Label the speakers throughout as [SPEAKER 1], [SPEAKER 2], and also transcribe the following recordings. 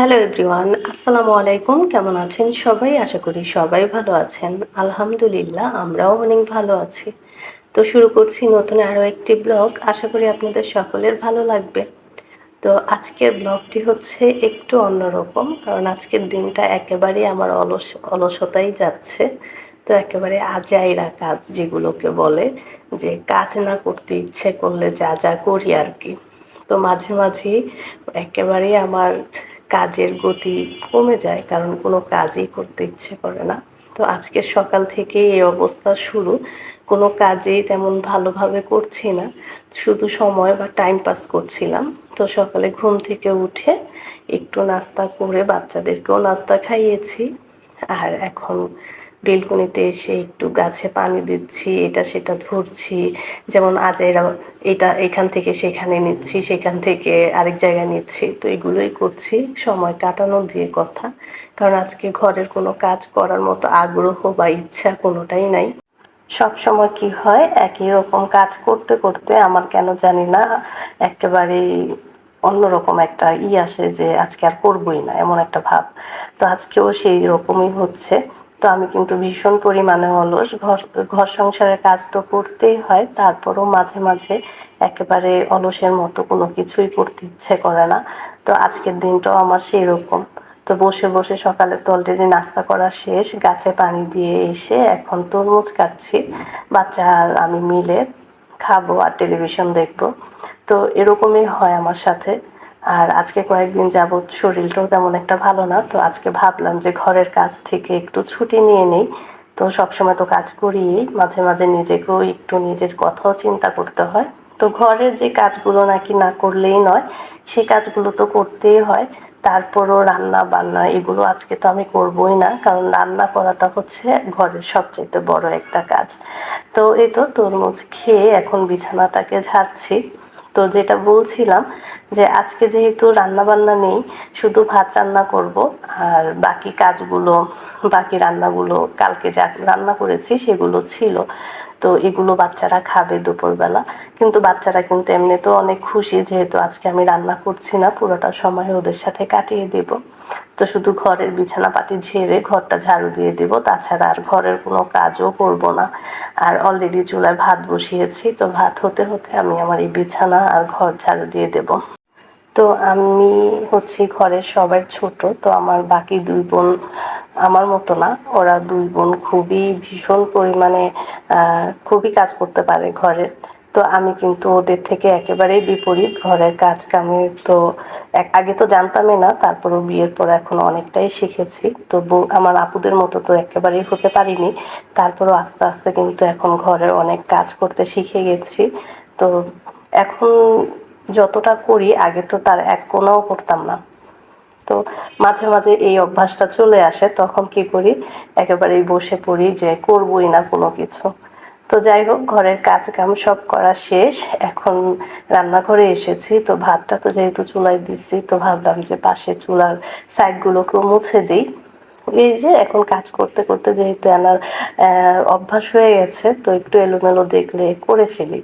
[SPEAKER 1] Hello everyone, আসসালামু আলাইকুম। কেমন আছেন সবাই? আশা করি সবাই ভালো আছেন। আলহামদুলিল্লাহ, আমরাও অনেক ভালো আছি। তো শুরু করছি নতুন আরও একটি ব্লগ। আশা করি আপনাদের সকলের ভালো লাগবে। তো আজকের ব্লগটি হচ্ছে একটু অন্যরকম, কারণ আজকের দিনটা একেবারেই আমার অলসতাই যাচ্ছে। তো একেবারে আজাইরা কাজ যেগুলোকে বলে, যে কাজ না করতে ইচ্ছে করলে যা যা করি আর কি। তো মাঝে মাঝেই একেবারেই আমার কাজের গতি কমে যায়, কারণ কোনো কাজই করতে ইচ্ছে করে না। তো আজকে সকাল থেকেই এই অবস্থা শুরু। কোনো কাজেই তেমন ভালোভাবে করছি না, শুধু সময় বা টাইম পাস করছিলাম। তো সকালে ঘুম থেকে উঠে একটু নাস্তা করে বাচ্চাদেরকেও নাস্তা খাইয়েছি। আর এখন বেলকনিতে এসে একটু গাছে পানি দিচ্ছি, এটা সেটা ধরছি। যেমন আজাইরা এটা এখান থেকে সেখানে নিচ্ছি, সেখান থেকে আরেক জায়গায় নিচ্ছি। তো এগুলোই করছি, সময় কাটানো দিয়ে কথা। কারণ আজকে ঘরের কোনো কাজ করার মতো আগ্রহ বা ইচ্ছা কোনোটাই নাই। সব সময় কি হয়, একই রকম কাজ করতে করতে আমার কেন জানি না একেবারেই অন্যরকম একটা আসে যে আজকে আর করবই না, এমন একটা ভাব। তো আজকেও সেই রকমই হচ্ছে। তো আমি কিন্তু ভীষণ পরিমাণে অলস। ঘর সংসারের কাজ তো করতেই হয়, তারপরও মাঝে মাঝে একেবারে অলসের মতো কোনো কিছুই করতে ইচ্ছে করে না। তো আজকের দিনটাও আমার সেই রকম। তো বসে বসে সকালে তো অলরেডি নাস্তা করা শেষ, গাছে পানি দিয়ে এসে এখন তরমুজ কাটছি। বাচ্চা আর আমি মিলে খাবো আর টেলিভিশন দেখবো। তো এরকমই হয় আমার সাথে। আর আজকে কয়েকদিন যাবৎ শরীরটাও তেমন একটা ভালো না। তো আজকে ভাবলাম যে ঘরের কাজ থেকে একটু ছুটি নিয়ে নেই। তো সবসময় তো কাজ করি, মাঝে মাঝে নিজেকেও একটু নিজের কথাও চিন্তা করতে হয়। তো ঘরের যে কাজগুলো নাকি না করলেই নয়, সেই কাজগুলো তো করতেই হয়। তারপরও রান্না বান্না এগুলো আজকে তো আমি করবই না, কারণ রান্না করাটা হচ্ছে ঘরের সবচেয়ে বড় একটা কাজ। তো এই তো তরমুজ খেয়ে এখন বিছানাটাকে ঝাড়ছি। তো যেটা বলছিলাম, যে আজকে যেহেতু রান্না বান্না নেই, শুধু ভাত রান্না করব। আর বাকি কাজগুলো, বাকি রান্নাগুলো কালকে যা রান্না করেছি সেগুলো ছিল। তো এগুলো বাচ্চারা খাবে দুপুরবেলা। কিন্তু বাচ্চারা কিন্তু এমনিতেও অনেক খুশি, যেহেতু আজকে আমি রান্না করছি না, পুরোটা সময় ওদের সাথে কাটিয়ে দেব। তো শুধু ঘরের বিছানাপাটি ঝেড়ে ঘরটা ঝাড়ু দিয়ে দেব, তাছাড়া আর ঘরের কোনো কাজও করব না। আর অলরেডি চুলায় ভাত বসিয়েছি, তো ভাত হতে হতে আমি আমার এই বিছানা আর ঘর ঝাড়ু দিয়ে দেব। তো আমি হচ্ছি ঘরের সবার ছোট। তো আমার বাকি দুই বোন আমার মতো না, ওরা দুই বোন ভীষণ পরিমাণে খুবই কাজ করতে পারে ঘরের। তো আমি কিন্তু ওদের থেকে একেবারেই বিপরীত ঘরের কাজ কামে। তো আগে তো জানতামই না, তারপরও বিয়ের পর এখন অনেকটাই শিখেছি। তো আমার আপুদের মতো তো একেবারেই হতে পারিনি, তারপরও আস্তে আস্তে কিন্তু এখন ঘরের অনেক কাজ করতে শিখে গেছি। তো এখন যতটা করি, আগে তো তার এক কোনাও করতাম না। তো মাঝে মাঝে এই অভ্যাসটা চলে আসে, তখন কি করি, একেবারেই বসে পড়ি যে করবই না কোনো কিছু। তো যাই হোক, ঘরের কাজ কাম সব করা শেষ, এখন রান্নাঘরে এসেছি। তো ভাতটা তো যেহেতু চুলায় দিচ্ছি, তো ভাবলাম যে পাশে চুলার সাইডগুলোকেও মুছে দিই। এই যে এখন কাজ করতে করতে যেহেতু আমার অভ্যাস হয়ে গেছে, তো একটু এলোমেলো দেখলে করে ফেলি।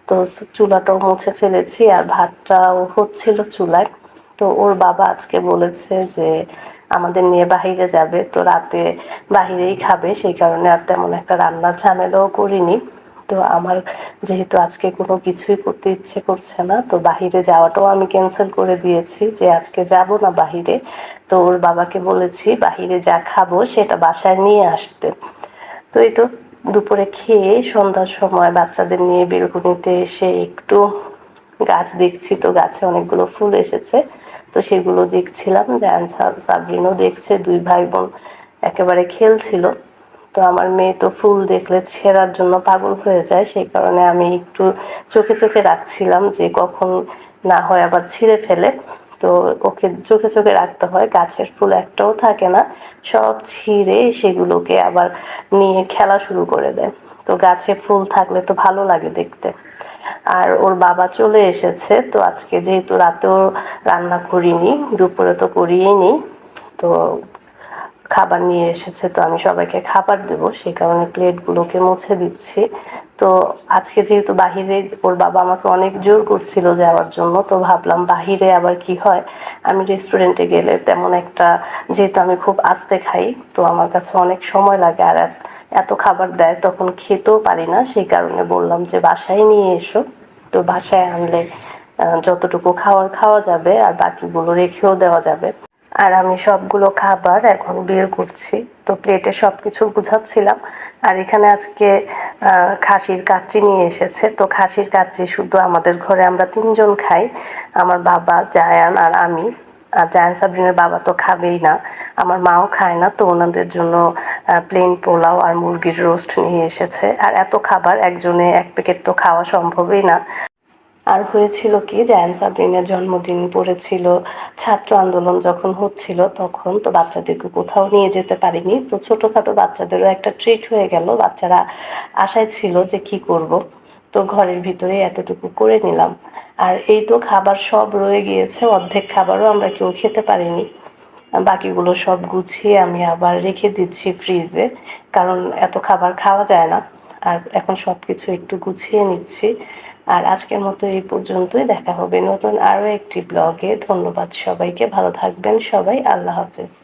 [SPEAKER 1] তো চুলাটাও মুছে ফেলেছি, আর ভাতটাও হচ্ছিল চুলায়। তো ওর বাবা আজকে বলেছে যে আমাদের নিয়ে বাহিরে যাবে, তো রাতে বাহিরেই খাবে, সেই কারণে আর তেমন একটা রান্নার ঝামেলাও করিনি। তো আমার যেহেতু আজকে কোনো কিছুই করতে ইচ্ছে করছে না, তো বাহিরে যাওয়াটাও আমি ক্যান্সেল করে দিয়েছি, যে আজকে যাব না বাহিরে। তো ওর বাবাকে বলেছি বাহিরে যা খাবো সেটা বাসায় নিয়ে আসতে। তো এই তো দুপুরে খেয়ে সন্ধ্যার সময় বাচ্চাদের নিয়ে বেলকনিতে এসে একটু গাছ দেখছি। তো গাছে অনেকগুলো ফুল এসেছে, তো সেগুলো দেখছিলাম। জায়ান সাবরিনও দেখছে, দুই ভাই বোন একেবারে খেলছিল। তো আমার মেয়ে তো ফুল দেখলে ছেঁড়ার জন্য পাগল হয়ে যায়, সেই কারণে আমি একটু চোখে চোখে রাখছিলাম যে কখন না হয় আবার ছিঁড়ে ফেলে। তো ওকে চোখে চোখে রাখতে হয়, গাছের ফুল একটাও থাকে না, সব ছিঁড়ে সেগুলোকে আবার নিয়ে খেলা শুরু করে দেয়। তো গাছে ফুল থাকলে তো ভালো লাগে দেখতে। আর ওর বাবা চলে এসেছে, তো আজকে যেহেতু রাতেও রান্না করিনি, দুপুরে তো করিয়েই নি, তো খাবার নিয়ে এসেছে, তো আমি সবাইকে খাবার দেবো, সেই কারণে প্লেটগুলোকে মুছে দিচ্ছি। তো আজকে যেহেতু বাহিরে ওর বাবা আমাকে অনেক জোর করছিল যাওয়ার জন্য, তো ভাবলাম বাহিরে আবার কি হয়, আমি রেস্টুরেন্টে গেলে তেমন একটা, যেহেতু আমি খুব আস্তে খাই তো আমার কাছে অনেক সময় লাগে, আর এত খাবার দেয় তখন খেতেও পারি না, সেই কারণে বললাম যে বাসায় নিয়ে এসো। তো বাসায় আনলে যতটুকু খাওয়া যাবে আর বাকিগুলো রেখেও দেওয়া যাবে। আর আমি সবগুলো খাবার এখন বের করছি, তো প্লেটে সব কিছু গুছাচ্ছিলাম। আর এখানে আজকে খাসির কাচ্চি নিয়ে এসেছে, তো খাসির কাচ্চি শুধু আমাদের ঘরে আমরা 3জন খাই, আমার বাবা, জায়ান আর আমি। আর জায়ান সাবরিনের বাবা তো খাবেই না, আমার মাও খায় না, তো ওনাদের জন্য প্লেন পোলাও আর মুরগির রোস্ট নিয়ে এসেছে। আর এত খাবার একজনে এক প্যাকেট তো খাওয়া সম্ভবই না। আর হয়েছিল কি, জায়ান সাবরিনের জন্মদিন পড়েছিল ছাত্র আন্দোলন যখন হচ্ছিল তখন, তো বাচ্চাদেরকে কোথাও নিয়ে যেতে পারিনি, তো ছোটোখাটো বাচ্চাদেরও একটা ট্রিট হয়ে গেল। বাচ্চারা আশায় ছিল যে কি করব, তো ঘরের ভিতরে এতটুকু করে নিলাম। আর এই তো খাবার সব রয়ে গিয়েছে, অর্ধেক খাবারও আমরা কেউ খেতে পারিনি। বাকিগুলো সব গুছিয়ে আমি আবার রেখে দিচ্ছি ফ্রিজে, কারণ এত খাবার খাওয়া যায় না। আর এখন সব কিছু একটু গুছিয়ে নিচ্ছি। আর আজকের মতো এই পর্যন্তই, দেখা হবে নতুন আরও একটি ব্লগে। ধন্যবাদ সবাইকে, ভালো থাকবেন সবাই, আল্লাহ হাফেজ।